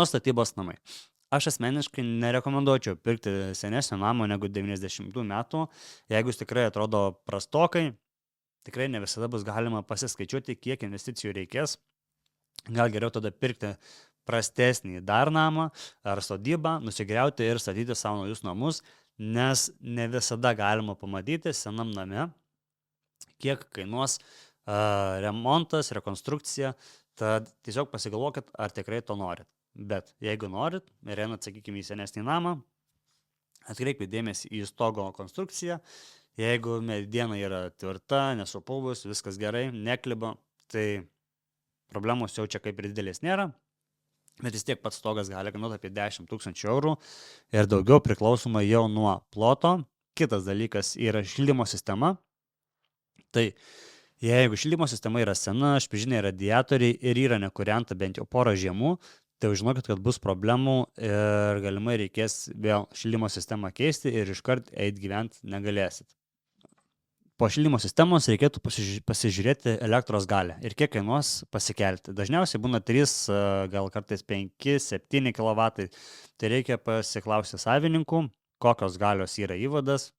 Statybos namai. Aš asmeniškai nerekomenduočiau pirkti senesnio namo negu 90 metų, jeigu jis tikrai atrodo prastokai, tikrai ne visada bus galima pasiskaičiuoti, kiek investicijų reikės. Gal geriau tada pirkti prastesnį dar namą ar sodybą, nusigriauti ir statyti savo naujus namus, nes ne visada galima pamatyti senam name, kiek kainuos remontas, rekonstrukcija, tad tiesiog pasigalvokit, ar tikrai to norit. Bet jeigu norit ir einat, sakykime, į senesnį namą, atkreipkite dėmesį į stogo konstrukciją. Jeigu mediena yra tvirta, nesupuvus, viskas gerai, nekliba, tai problemos jau čia kaip ir didelės nėra, bet vis tiek pats stogas gali kainuoti apie 10 000 eurų ir daugiau priklausomai jau nuo ploto. Kitas dalykas yra šildymo sistema. Tai jeigu šildymo sistema yra sena, špižiniai radiatoriai ir yra nekūrenta bent jau porą žiemų, tai jau žinokit, kad bus problemų ir galimai reikės vėl šildymo sistemą keisti ir iškart eit gyventi negalėsit. Po šildymo sistemos reikėtų pasižiūrėti elektros galią ir kiek kainuos pasikelti. Dažniausiai būna 3, gal kartais 5-7 kW. Tai reikia pasiklausti savininkų, kokios galios yra įvadas,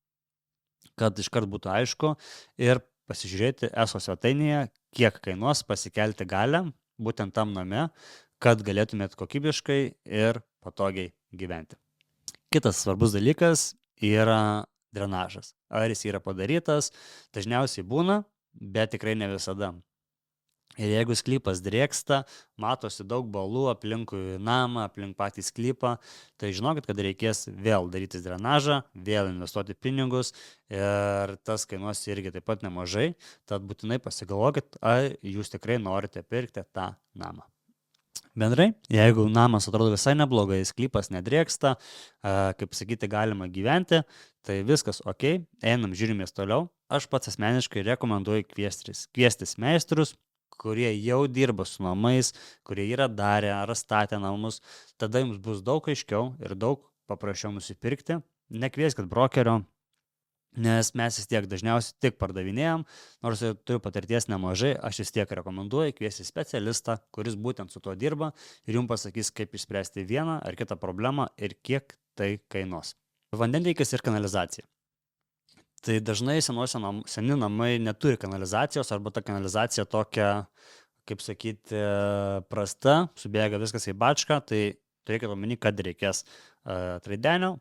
kad iškart būtų aišku, ir pasižiūrėti ESO svetainėje, kiek kainuos pasikelti galią būtent tam name, kad galėtumėt kokybiškai ir patogiai gyventi. Kitas svarbus dalykas yra drenažas. Ar jis yra padarytas, dažniausiai būna, bet tikrai ne visada. Ir jeigu sklypas drėksta, matosi daug balų aplinkui namą, aplink patį sklypą, tai žinokit, kad reikės vėl daryti drenažą, vėl investuoti pinigus ir tas kainuos irgi taip pat nemažai, tad būtinai pasigalvokit, ar jūs tikrai norite pirkti tą namą. Bendrai, jeigu namas atrodo visai neblogai, sklypas nedrėksta, kaip sakyti, galima gyventi, tai viskas ok, einam, žiūrimės toliau. Aš pats asmeniškai rekomenduoju kviestis meistrus, kurie jau dirba su namais, kurie yra darę ar statę namus, tada jums bus daug aiškiau ir daug paprasčiau nusipirkti. Nekvieskit brokerio, nes mes vis tiek dažniausiai tik pardavinėjom, nors ir turiu patirties nemažai, aš vis tiek rekomenduoju kviesti specialistą, kuris būtent su tuo dirba ir jums pasakys, kaip išspręsti vieną ar kitą problemą ir kiek tai kainuos. Vandentiekis ir kanalizacija. Tai dažnai seni namai neturi kanalizacijos arba ta kanalizacija tokia, kaip sakyti, prasta, subėga viskas į bačką, tai turėkite omeny, kad reikės traidenio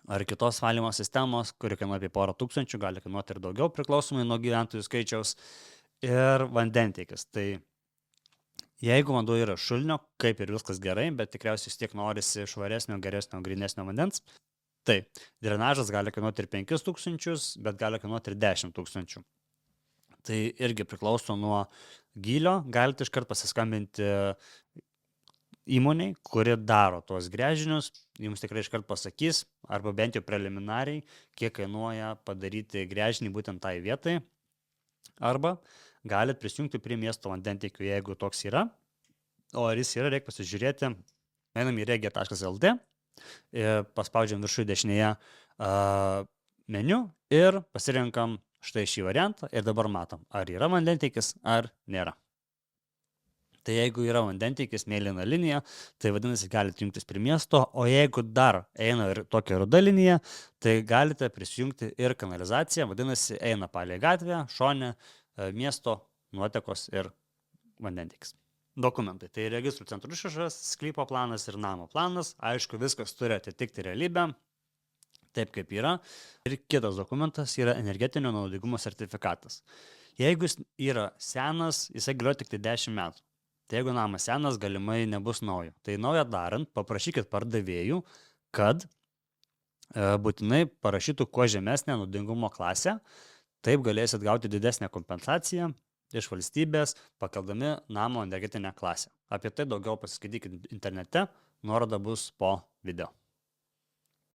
ar kitos valymo sistemos, kuri kainuoja apie porą tūkstančių, gali kainuoti ir daugiau priklausomai nuo gyventojų skaičiaus, ir vandentiekis. Tai jeigu vanduo yra šulinio, kaip ir viskas gerai, bet tikriausiai vis tiek norisi švaresnio, geresnio, grynesnio vandens, tai drenažas gali kainuoti ir 5 000, bet gali kainuoti ir 10 000. Tai irgi priklauso nuo gylio, galite iškart pasiskambinti įmoniai, kuri daro tuos gręžinius, jums tikrai iškart pasakys, arba bent jau preliminariai, kiek kainuoja padaryti gręžinį būtent tai vietai, arba galite prisijungti prie miesto vandentiekio, jeigu toks yra, o ar jis yra, reikia pasižiūrėti, einam į regija.lt, paspaudžiam viršuje dešinėje meniu ir pasirenkam štai šį variantą ir dabar matom, ar yra vandentiekis, ar nėra. Tai jeigu yra vandentiekis, mėlyna linija, tai vadinasi galite jungtis prie miesto, o jeigu dar eina ir tokia ruda linija, tai galite prisijungti ir kanalizaciją, vadinasi eina palei gatvę, šone, miesto, nuotekos ir vandentiekis. Dokumentai. Tai registrų centrų išrašas, sklypo planas ir namo planas. Aišku, viskas turi atitikti realybę, taip kaip yra. Ir kitas dokumentas yra energetinio naudingumo sertifikatas. Jeigu jis yra senas, jisai galioja tik 10 metų. Tai jeigu namas senas, galimai nebus naujo. Tai naują darant, paprašykit pardavėjų, kad būtinai parašytų kuo žemesnę naudingumo klasę. Taip galėsit gauti didesnę kompensaciją iš valstybės, pakeldami namo energetinę klasę. Apie tai daugiau pasiskaitykit internete, nuoroda bus po video.